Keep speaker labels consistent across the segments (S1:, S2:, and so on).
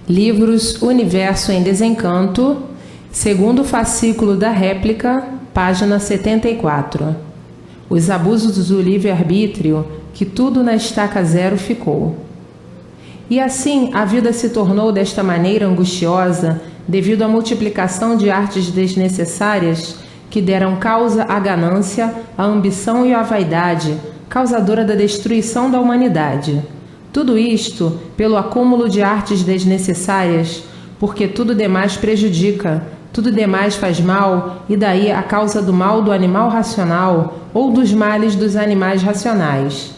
S1: Livros Universo em Desencanto, segundo fascículo da réplica, página 74. Os abusos do livre-arbítrio, que tudo na estaca zero ficou. E assim a vida se tornou desta maneira angustiosa, devido à multiplicação de artes desnecessárias que deram causa à ganância, à ambição e à vaidade, causadora da destruição da humanidade. Tudo isto pelo acúmulo de artes desnecessárias, porque tudo demais prejudica, tudo demais faz mal, e daí a causa do mal do animal racional ou dos males dos animais racionais.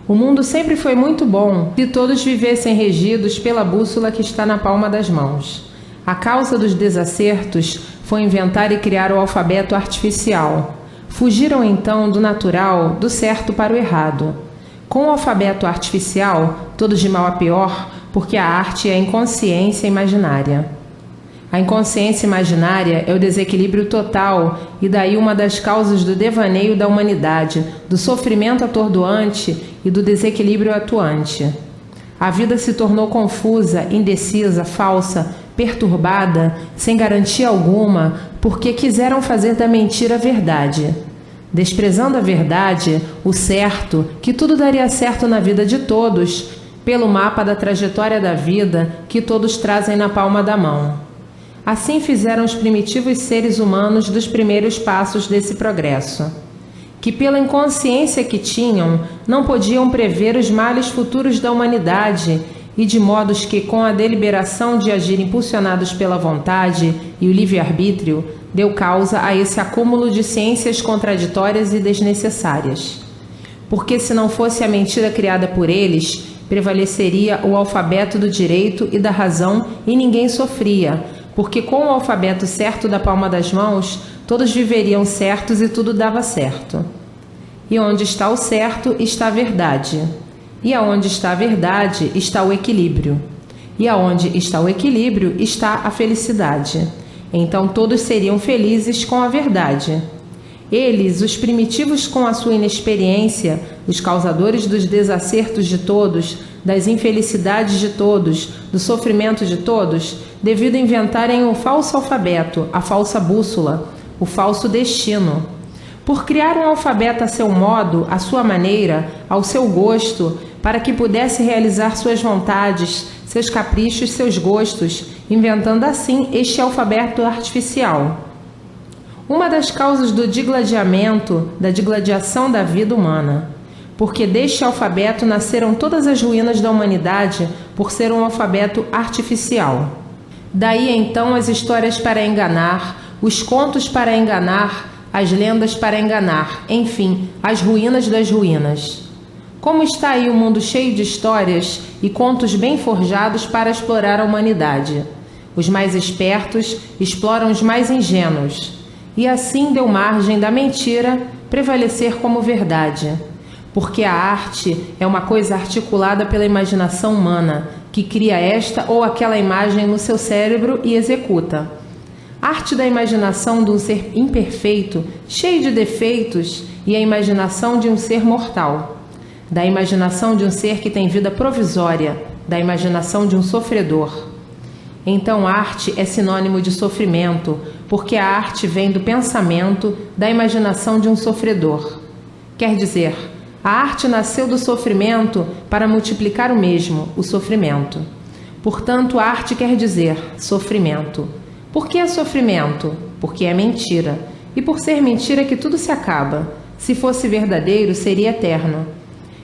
S1: O mundo sempre foi muito bom se todos vivessem regidos pela bússola que está na palma das mãos. A causa dos desacertos foi inventar e criar o alfabeto artificial. Fugiram então do natural, do certo para o errado. Com o alfabeto artificial, todos de mal a pior, porque a arte é a inconsciência imaginária. A inconsciência imaginária é o desequilíbrio total e daí uma das causas do devaneio da humanidade, do sofrimento atordoante e do desequilíbrio atuante. A vida se tornou confusa, indecisa, falsa, perturbada, sem garantia alguma, porque quiseram fazer da mentira a verdade. Desprezando a verdade, o certo, que tudo daria certo na vida de todos, pelo mapa da trajetória da vida que todos trazem na palma da mão. Assim fizeram os primitivos seres humanos dos primeiros passos desse progresso, que pela inconsciência que tinham, não podiam prever os males futuros da humanidade, e de modos que, com a deliberação de agir impulsionados pela vontade e o livre-arbítrio, deu causa a esse acúmulo de ciências contraditórias e desnecessárias. Porque se não fosse a mentira criada por eles, prevaleceria o alfabeto do direito e da razão e ninguém sofria, porque com o alfabeto certo da palma das mãos, todos viveriam certos e tudo dava certo. E onde está o certo, está a verdade. E aonde está a verdade, está o equilíbrio. E aonde está o equilíbrio, está a felicidade. Então todos seriam felizes com a verdade. Eles, os primitivos com a sua inexperiência, os causadores dos desacertos de todos, das infelicidades de todos, do sofrimento de todos, devido a inventarem o falso alfabeto, a falsa bússola, o falso destino. Por criar um alfabeto a seu modo, à sua maneira, ao seu gosto, para que pudesse realizar suas vontades, seus caprichos, seus gostos, inventando assim este alfabeto artificial. Uma das causas do digladiamento, da digladiação da vida humana, porque deste alfabeto nasceram todas as ruínas da humanidade por ser um alfabeto artificial. Daí então as histórias para enganar, os contos para enganar, as lendas para enganar, enfim, as ruínas das ruínas. Como está aí o mundo cheio de histórias e contos bem forjados para explorar a humanidade. Os mais espertos exploram os mais ingênuos, e assim deu margem da mentira prevalecer como verdade. Porque a arte é uma coisa articulada pela imaginação humana, que cria esta ou aquela imagem no seu cérebro e executa. Arte da imaginação de um ser imperfeito, cheio de defeitos, e a imaginação de um ser mortal. Da imaginação de um ser que tem vida provisória, da imaginação de um sofredor. Então arte é sinônimo de sofrimento, porque a arte vem do pensamento, da imaginação de um sofredor. Quer dizer, a arte nasceu do sofrimento para multiplicar o mesmo, o sofrimento. Portanto, a arte quer dizer sofrimento. Por que é sofrimento? Porque é mentira. E por ser mentira que tudo se acaba. Se fosse verdadeiro, seria eterno.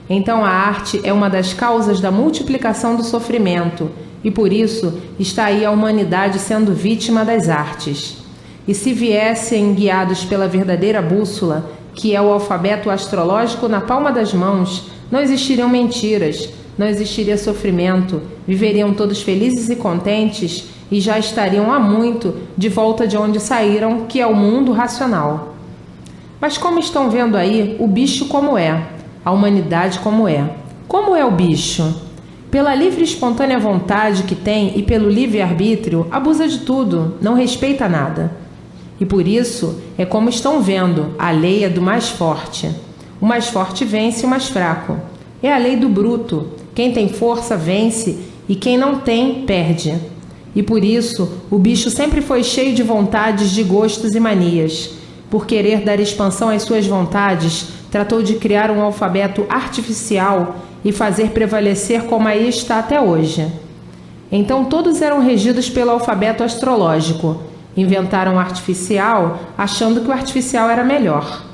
S1: Então a arte é uma das causas da multiplicação do sofrimento, e por isso está aí a humanidade sendo vítima das artes. E se viessem guiados pela verdadeira bússola, que é o alfabeto astrológico na palma das mãos, não existiriam mentiras, não existiria sofrimento, viveriam todos felizes e contentes e já estariam há muito de volta de onde saíram, que é o mundo racional. Mas como estão vendo aí, o bicho como é, a humanidade como é. Como é o bicho? Pela livre e espontânea vontade que tem e pelo livre-arbítrio, abusa de tudo, não respeita nada. E por isso, é como estão vendo, a lei é do mais forte. O mais forte vence o mais fraco. É a lei do bruto. Quem tem força vence e quem não tem, perde. e por isso o bicho sempre foi cheio de vontades, de gostos e manias. Por querer dar expansão às suas vontades, tratou de criar um alfabeto artificial e fazer prevalecer como aí está até hoje. Então todos eram regidos pelo alfabeto astrológico. Inventaram o artificial, achando que o artificial era melhor.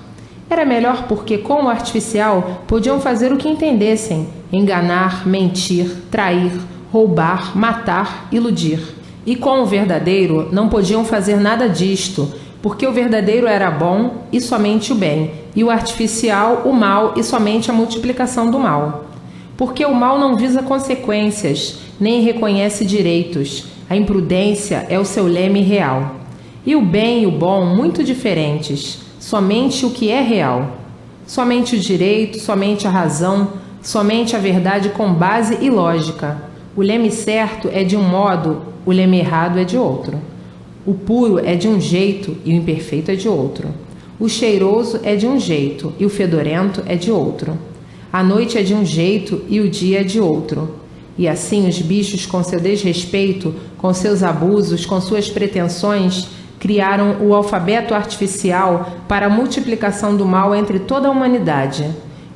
S1: Era melhor porque, com o artificial, podiam fazer o que entendessem: enganar, mentir, trair, roubar, matar, iludir. E com o verdadeiro, não podiam fazer nada disto, porque o verdadeiro era bom e somente o bem, e o artificial o mal e somente a multiplicação do mal. Porque o mal não visa consequências, nem reconhece direitos. A imprudência é o seu leme real. E o bem e o bom muito diferentes, somente o que é real. Somente o direito, somente a razão, somente a verdade com base e lógica. O leme certo é de um modo, o leme errado é de outro. O puro é de um jeito e o imperfeito é de outro. O cheiroso é de um jeito e o fedorento é de outro. A noite é de um jeito e o dia é de outro. E assim os bichos, com seu desrespeito, com seus abusos, com suas pretensões, criaram o alfabeto artificial para a multiplicação do mal entre toda a humanidade.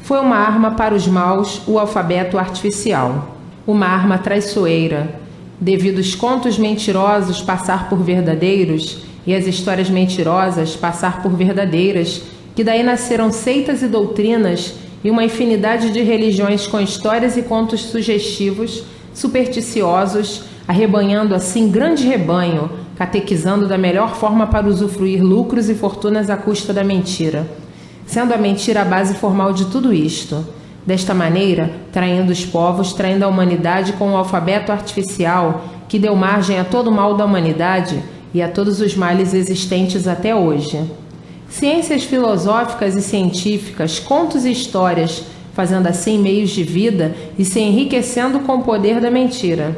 S1: Foi uma arma para os maus, o alfabeto artificial. Uma arma traiçoeira, devido os contos mentirosos passar por verdadeiros e as histórias mentirosas passar por verdadeiras, que daí nasceram seitas e doutrinas e uma infinidade de religiões com histórias e contos sugestivos, supersticiosos, arrebanhando assim grande rebanho, catequizando da melhor forma para usufruir lucros e fortunas à custa da mentira, sendo a mentira a base formal de tudo isto. Desta maneira, traindo os povos, traindo a humanidade com o alfabeto artificial que deu margem a todo o mal da humanidade e a todos os males existentes até hoje. Ciências filosóficas e científicas, contos e histórias, fazendo assim meios de vida e se enriquecendo com o poder da mentira.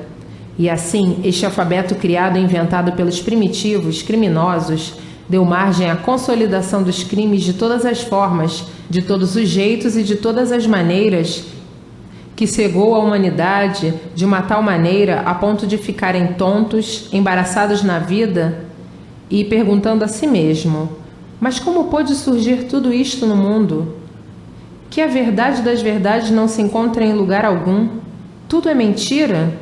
S1: E assim, este alfabeto criado e inventado pelos primitivos, criminosos, deu margem à consolidação dos crimes de todas as formas, de todos os jeitos e de todas as maneiras, que cegou a humanidade de uma tal maneira a ponto de ficarem tontos, embaraçados na vida e perguntando a si mesmo: mas como pôde surgir tudo isto no mundo? Que a verdade das verdades não se encontra em lugar algum? Tudo é mentira?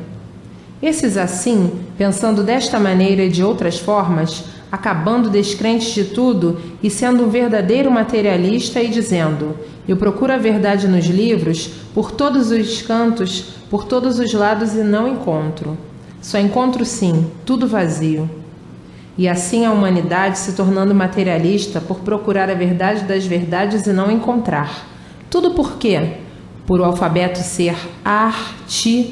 S1: Esses assim, pensando desta maneira e de outras formas, acabando descrentes de tudo e sendo um verdadeiro materialista e dizendo: eu procuro a verdade nos livros, por todos os cantos, por todos os lados e não encontro. Só encontro sim, tudo vazio. E assim a humanidade se tornando materialista por procurar a verdade das verdades e não encontrar. Tudo por quê? Por o alfabeto ser artificial,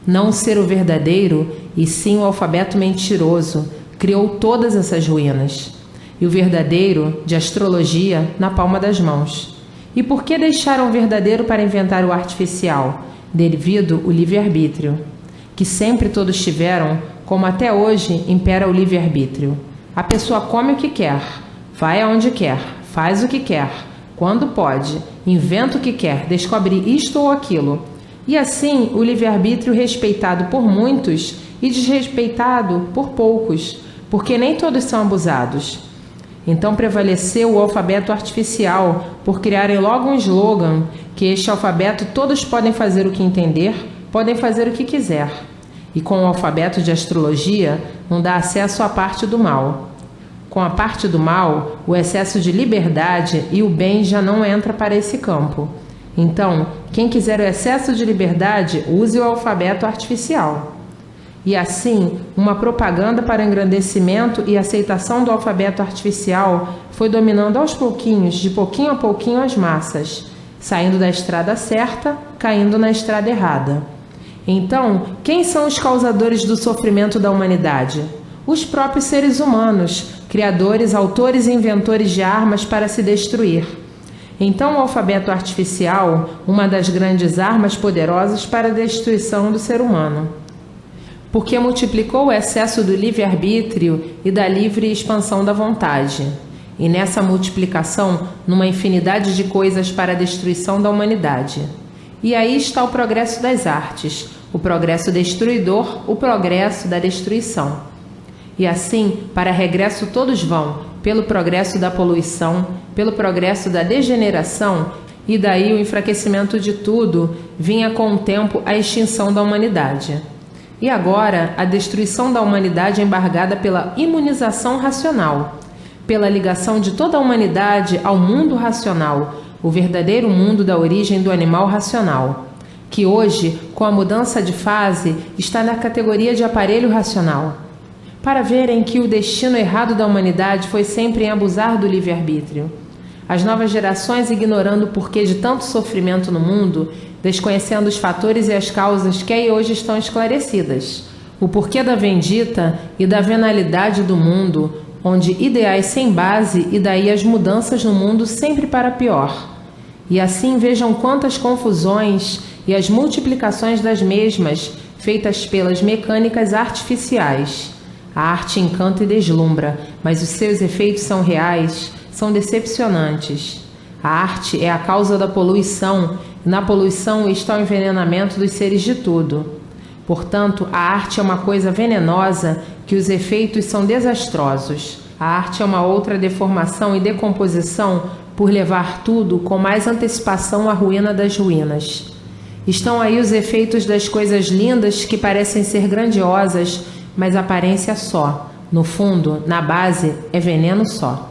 S1: não ser o verdadeiro, e sim o alfabeto mentiroso, criou todas essas ruínas. E o verdadeiro, de astrologia, na palma das mãos. E por que deixaram o verdadeiro para inventar o artificial? Devido o livre-arbítrio, que sempre todos tiveram, como até hoje impera o livre-arbítrio. A pessoa come o que quer, vai aonde quer, faz o que quer, quando pode, inventa o que quer, descobre isto ou aquilo. E assim o livre-arbítrio respeitado por muitos e desrespeitado por poucos, porque nem todos são abusados. Então prevaleceu o alfabeto artificial por criarem logo um slogan que este alfabeto todos podem fazer o que entender, podem fazer o que quiser. E com o alfabeto de astrologia não dá acesso à parte do mal. Com a parte do mal, o excesso de liberdade e o bem já não entra para esse campo. Então, quem quiser o excesso de liberdade, use o alfabeto artificial. E assim, uma propaganda para engrandecimento e aceitação do alfabeto artificial foi dominando aos pouquinhos, de pouquinho a pouquinho, as massas, saindo da estrada certa, caindo na estrada errada. Então, quem são os causadores do sofrimento da humanidade? Os próprios seres humanos, criadores, autores e inventores de armas para se destruir. Então, o alfabeto artificial, uma das grandes armas poderosas para a destruição do ser humano. Porque multiplicou o excesso do livre-arbítrio e da livre expansão da vontade. E nessa multiplicação, numa infinidade de coisas para a destruição da humanidade. E aí está o progresso das artes, o progresso destruidor, o progresso da destruição. E assim, para regresso todos vão, pelo progresso da poluição, pelo progresso da degeneração, e daí o enfraquecimento de tudo, vinha com o tempo a extinção da humanidade. E agora, a destruição da humanidade é embargada pela imunização racional, pela ligação de toda a humanidade ao mundo racional, o verdadeiro mundo da origem do animal racional, que hoje, com a mudança de fase, está na categoria de aparelho racional. Para verem que o destino errado da humanidade foi sempre em abusar do livre-arbítrio. As novas gerações, ignorando o porquê de tanto sofrimento no mundo, desconhecendo os fatores e as causas que aí hoje estão esclarecidas, o porquê da vendita e da venalidade do mundo, onde ideais sem base e daí as mudanças no mundo sempre para pior. E assim vejam quantas confusões e as multiplicações das mesmas, feitas pelas mecânicas artificiais. A arte encanta e deslumbra, mas os seus efeitos são reais, são decepcionantes. A arte é a causa da poluição, e na poluição está o envenenamento dos seres de tudo. Portanto, a arte é uma coisa venenosa que os efeitos são desastrosos. A arte é uma outra deformação e decomposição por levar tudo com mais antecipação à ruína das ruínas. Estão aí os efeitos das coisas lindas que parecem ser grandiosas, mas aparência só. No fundo, na base, é veneno só.